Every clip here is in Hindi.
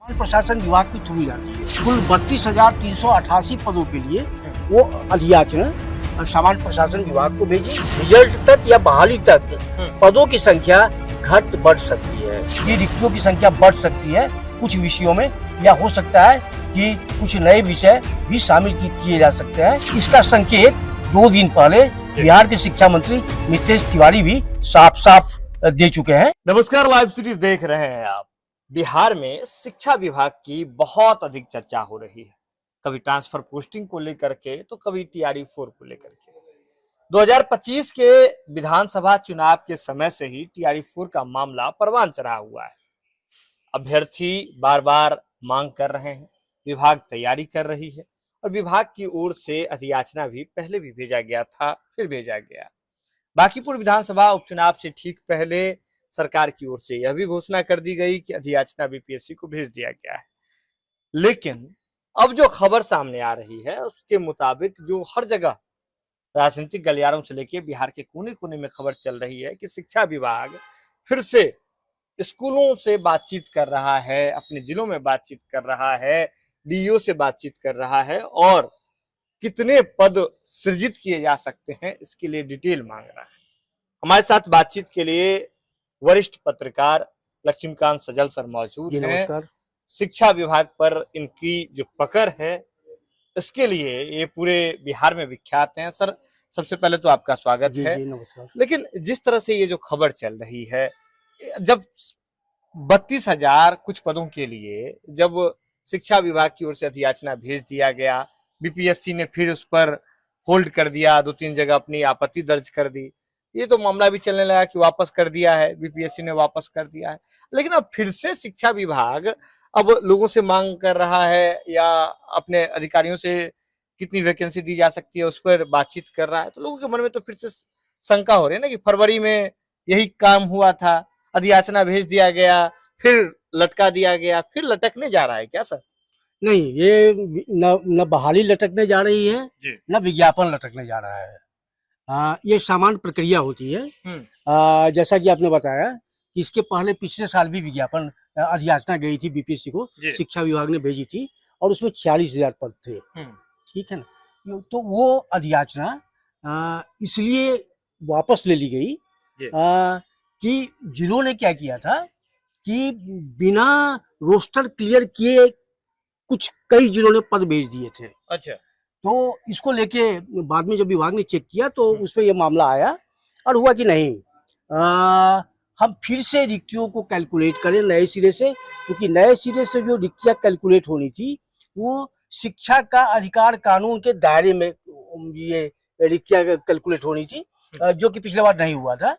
प्रशासन विभाग के थ्रू जाती है। कुल 32,388 पदों के लिए वो अधियाचना सामान्य प्रशासन विभाग को भेजी। रिजल्ट तक या बहाली तक पदों की संख्या घट बढ़ सकती है, ये रिक्तियों की संख्या बढ़ सकती है कुछ विषयों में, या हो सकता है कि कुछ नए विषय भी शामिल किए जा सकते हैं। इसका संकेत 2 दिन पहले बिहार के शिक्षा मंत्री मिथिलेश तिवारी भी साफ साफ दे चुके हैं। नमस्कार, लाइव सीरीज देख रहे हैं आप। बिहार में शिक्षा विभाग की बहुत अधिक चर्चा हो रही है, कभी ट्रांसफर पोस्टिंग को लेकर के तो कभी TRE-4 को लेकर के। 2025 के विधानसभा चुनाव के समय से ही TRE-4 का मामला परवान चढ़ा हुआ है। अभ्यर्थी बार बार मांग कर रहे हैं, विभाग तैयारी कर रही है और विभाग की ओर से अधियाचना भी पहले भी भेजा गया था, फिर भेजा गया। बांकीपुर विधानसभा उपचुनाव से ठीक पहले सरकार की ओर से यह भी घोषणा कर दी गई कि अधियाचना BPSC को भेज दिया गया है। लेकिन अब जो खबर सामने आ रही है उसके मुताबिक जो हर जगह राजनीतिक गलियारों से लेकर बिहार के कोने कोने में खबर चल रही है कि शिक्षा विभाग फिर से स्कूलों से बातचीत कर रहा है, अपने जिलों में बातचीत कर रहा है, DO से बातचीत कर रहा है और कितने पद सृजित किए जा सकते हैं इसके लिए डिटेल मांग रहा है। हमारे साथ बातचीत के लिए वरिष्ठ पत्रकार लक्ष्मीकांत सजल सर मौजूद हैं। नमस्कार। शिक्षा विभाग पर इनकी जो पकड़ है इसके लिए ये पूरे बिहार में विख्यात हैं। सर, सबसे पहले तो आपका स्वागत है। जी, नमस्कार। लेकिन जिस तरह से ये जो खबर चल रही है, जब 32,000 कुछ पदों के लिए जब शिक्षा विभाग की ओर से अधियाचना भेज दिया गया, BPSC ने फिर उस पर होल्ड कर दिया, 2-3 जगह अपनी आपत्ति दर्ज कर दी, ये तो मामला भी चलने लगा कि वापस कर दिया है, BPSC ने वापस कर दिया है। लेकिन अब फिर से शिक्षा विभाग अब लोगों से मांग कर रहा है या अपने अधिकारियों से कितनी वैकेंसी दी जा सकती है उस पर बातचीत कर रहा है, तो लोगों के मन में तो फिर से शंका हो रही है ना कि फरवरी में यही काम हुआ था, अधियाचना भेज दिया गया, फिर लटका दिया गया, फिर लटकने जा रहा है क्या सर? नहीं, ये न बहाली लटकने जा रही है, न विज्ञापन लटकने जा रहा है। ये सामान्य प्रक्रिया होती है। जैसा कि आपने बताया कि इसके पहले पिछले साल भी विज्ञापन अधियाचना गई थी BPSC को, शिक्षा विभाग ने भेजी थी और उसमें 46,000 पद थे। ठीक है ना, तो वो अधियाचना इसलिए वापस ले ली गई कि जिलों ने क्या किया था कि बिना रोस्टर क्लियर किए कई जिलों ने पद भेज दिए थे। अच्छा। तो इसको लेके बाद में जब विभाग ने चेक किया तो उसमें यह मामला आया और हुआ कि नहीं, हम फिर से रिक्तियों को कैलकुलेट करें नए सिरे से, क्योंकि नए सिरे से जो रिक्तियां कैलकुलेट होनी थी वो शिक्षा का अधिकार कानून के दायरे में ये रिक्तियां कैलकुलेट होनी थी, जो कि पिछले बार नहीं हुआ था।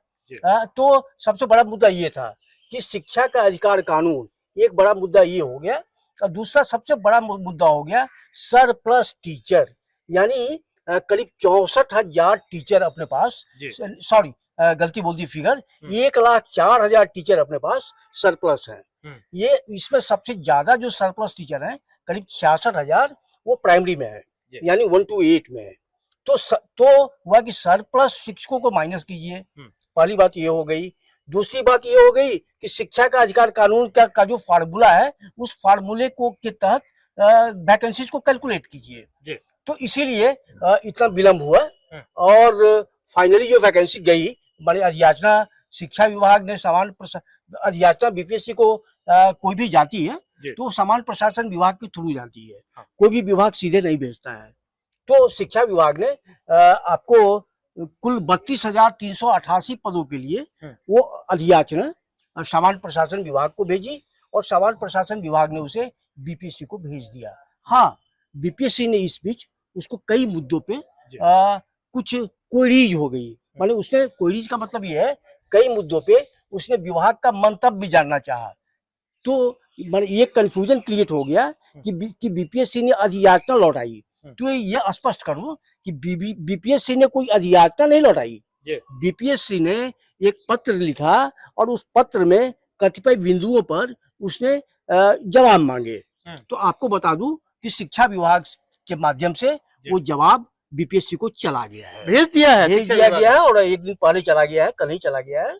तो सबसे बड़ा मुद्दा ये था कि शिक्षा का अधिकार कानून, एक बड़ा मुद्दा ये हो गया। और दूसरा सबसे बड़ा मुद्दा हो गया सरप्लस टीचर, यानी करीब 64,000 टीचर अपने पास, सॉरी गलती बोल दी फिगर, 1,04,000 टीचर अपने पास सरप्लस है। ये इसमें सबसे ज्यादा जो सरप्लस टीचर हैं करीब 66,000 वो प्राइमरी में है, यानी 1 to 8 में है। तो हुआ कि सरप्लस शिक्षकों को माइनस कीजिए, पहली बात ये हो गई। दूसरी बात ये हो गई कि शिक्षा का अधिकार कानून का जो फार्मूला है उस फार्मूले को के तहत वैकेंसीज को कैलकुलेट कीजिए। तो इसीलिए इतना विलंब हुआ और फाइनली जो वैकेंसी गई, बड़े अधियाचना शिक्षा विभाग ने सामान्य अधियाचना BPSC को कोई भी जाती है तो सामान्य प्रशासन विभाग के थ्रू जाती है, कोई भी विभाग सीधे नहीं भेजता है। तो शिक्षा विभाग ने आपको कुल 32,388 पदों के लिए वो अधियाचना सामान्य प्रशासन विभाग को भेजी और सामान्य प्रशासन विभाग ने उसे BPSC को भेज दिया। हाँ, BPSC ने इस बीच उसको कई मुद्दों पे कुछ क्वेरीज हो गई, माने उसने, क्वेरीज का मतलब ये है कई मुद्दों पे उसने विभाग का मंतव्य भी जानना चाहा। तो ये कंफ्यूजन क्रिएट हो गया कि BPSC ने अधियाचना लौटाई। तो ये स्पष्ट करूं कि BPSC ने कोई अधियाचना नहीं लौटाई। BPSC ने एक पत्र लिखा और उस पत्र में कतिपय बिंदुओं पर उसने जवाब मांगे। तो आपको बता दूं कि शिक्षा विभाग के माध्यम से वो जवाब BPSC को चला गया है, भेज दिया गया है और एक दिन पहले चला गया है, कल ही चला गया है।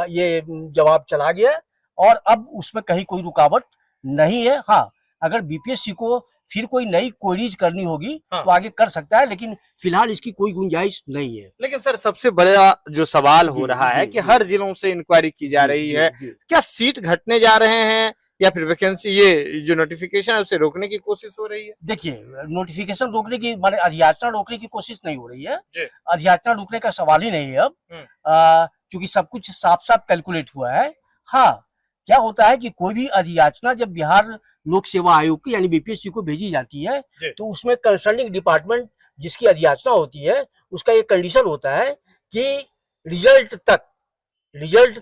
ये जवाब चला गया और अब उसमें कहीं कोई रुकावट नहीं है। हाँ, अगर बीपीएससी को फिर कोई नई क्वेरीज करनी होगी हाँ। तो आगे कर सकता है, लेकिन फिलहाल इसकी कोई गुंजाइश नहीं है। लेकिन सर सबसे बड़ा जो सवाल हो जी, रहा है जी, कि जी। हर जिलों से इंक्वायरी की जा रही है, क्या सीट घटने जा रहे हैं या फिर वैकेंसी ये जो नोटिफिकेशन है उसे रोकने की कोशिश हो रही है? देखिए, नोटिफिकेशन रोकने की माने अधियाचना रोकने की कोशिश नहीं हो रही है। जी। अधियाचना रोकने का सवाल ही नहीं है अब, हम्म। क्योंकि सब कुछ साफ साफ कैलकुलेट हुआ है। हाँ, क्या होता है कि कोई भी अधियाचना जब बिहार लोक सेवा आयोग की यानी बीपीएससी को भेजी जाती है जी। तो उसमें कंसर्निंग डिपार्टमेंट जिसकी अधियाचना होती है उसका एक कंडीशन होता है कि रिजल्ट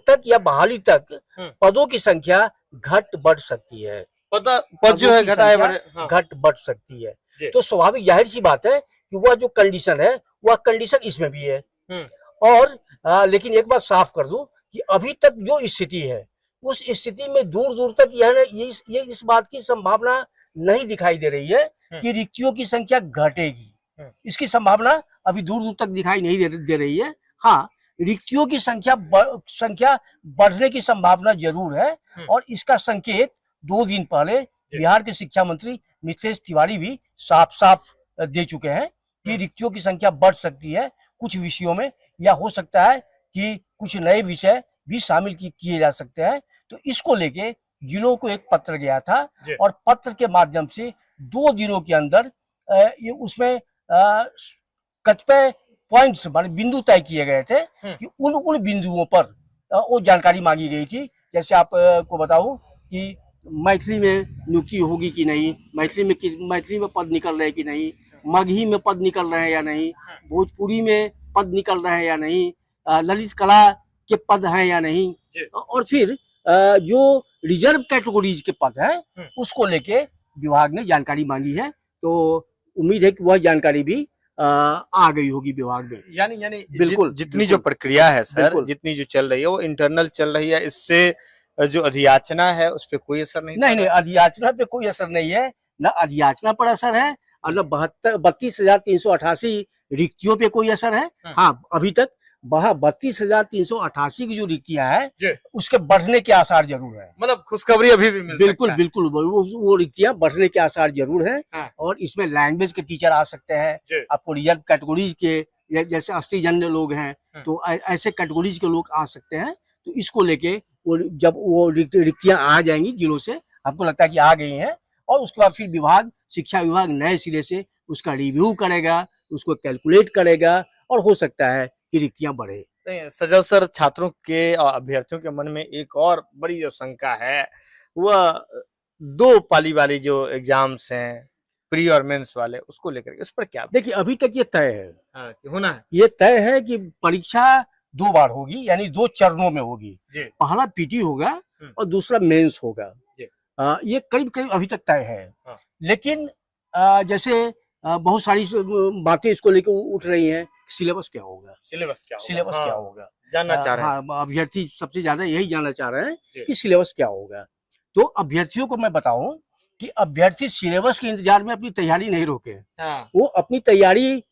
तक या बहाली तक पदों की संख्या घट बढ़ सकती है। पद जो है की घटाए संख्या बढ़े, हाँ। घट बढ़ सकती है। जी। तो स्वाभाविक जाहिर सी बात है कि वह जो कंडीशन है वह कंडीशन इसमें भी है। हम्म। और लेकिन एक बात साफ कर दूं कि अभी तक जो स्थिति है उस स्थिति में दूर दूर तक ये इस बात की संभावना नहीं दिखाई दे रही है कि रिक्तियों की संख्या घटेगी। इसकी संभावना अभी दूर दूर तक दिखाई नहीं दे रही है। हाँ, रिक्तियों की संख्या बढ़ने की संभावना जरूर है, और इसका संकेत 2 दिन पहले बिहार के शिक्षा मंत्री मिथिलेश तिवारी भी साफ साफ दे चुके हैं कि रिक्तियों की संख्या बढ़ सकती है कुछ विषयों में, या हो सकता है कि कुछ नए विषय भी शामिल किए जा सकते हैं। तो इसको लेके जिलों को एक पत्र गया था और पत्र के माध्यम से 2 दिनों के अंदर ये उसमें कतिपय पॉइंट्स माने बिंदु तय किए गए थे कि उन बिंदुओं पर वो जानकारी मांगी गई थी। जैसे आप को बताऊं कि मैथिली में नियुक्ति होगी कि नहीं, मैथिली में पद निकल रहे कि नहीं, मगही में पद निकल रहे हैं या नहीं, भोजपुरी में पद निकल रहे हैं या नहीं, ललित कला के पद हैं या नहीं, और फिर जो रिजर्व कैटेगरीज के पद हैं उसको लेके विभाग ने जानकारी मांगी है। तो उम्मीद है कि वह जानकारी भी आ गई होगी विभाग में। यानी बिल्कुल जितनी जो प्रक्रिया है सर, जितनी जो चल रही है वो इंटरनल चल रही है, इससे जो अधियाचना है उस पर कोई असर नहीं, अधियाचना पे कोई असर नहीं है, न अधियाचना पर असर है और न 32,388 रिक्तियों पे कोई असर है। हाँ, अभी तक 32,388 की जो रिक्तियां हैं उसके बढ़ने के आसार जरूर है। मतलब खुशखबरी अभी भी मिल बिल्कुल सकता है। बिल्कुल वो रिक्तियां बढ़ने के आसार जरूर हैं। और इसमें लैंग्वेज के टीचर आ सकते हैं, आपको रिजर्व कैटेगरीज के जैसे 80 जन लोग हैं तो ऐसे कैटेगरीज के लोग आ सकते हैं। तो इसको लेके जब वो रिक्तियां आ जाएंगी जिलों से, हमको लगता है कि आ गई हैं, और उसके बाद फिर शिक्षा विभाग नए सिरे से उसका रिव्यू करेगा, उसको कैलकुलेट करेगा, और हो सकता है कि रिक्तियां बढ़े। सजल सर, छात्रों के और अभ्यर्थियों के मन में एक और बड़ी जो शंका है वह 2 पाली वाली जो एग्जाम्स हैं, प्री और मेंस वाले, उसको लेकर इस पर क्या? देखिए, अभी तक ये तय है, कि होना है, ये तय है कि परीक्षा 2 बार होगी, यानी 2 चरणों में होगी। पहला पीटी होगा और दूसरा मेंस होगा। ये करीब करीब अभी तक तय है। लेकिन जैसे बहुत सारी बातें इसको लेकर उठ रही हैं, सिलेबस क्या होगा, सिलेबस क्या होगा जानना चाह रहे हैं। हाँ, अभ्यर्थी सबसे ज्यादा यही जानना चाह रहे हैं कि सिलेबस क्या होगा। तो अभ्यर्थियों को मैं बताऊं कि अभ्यर्थी सिलेबस के इंतजार में अपनी तैयारी नहीं रोके, वो अपनी तैयारी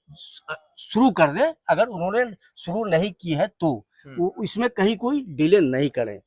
शुरू कर दे। अगर उन्होंने शुरू नहीं की है तो वो इसमें कहीं कोई डिले नहीं करें।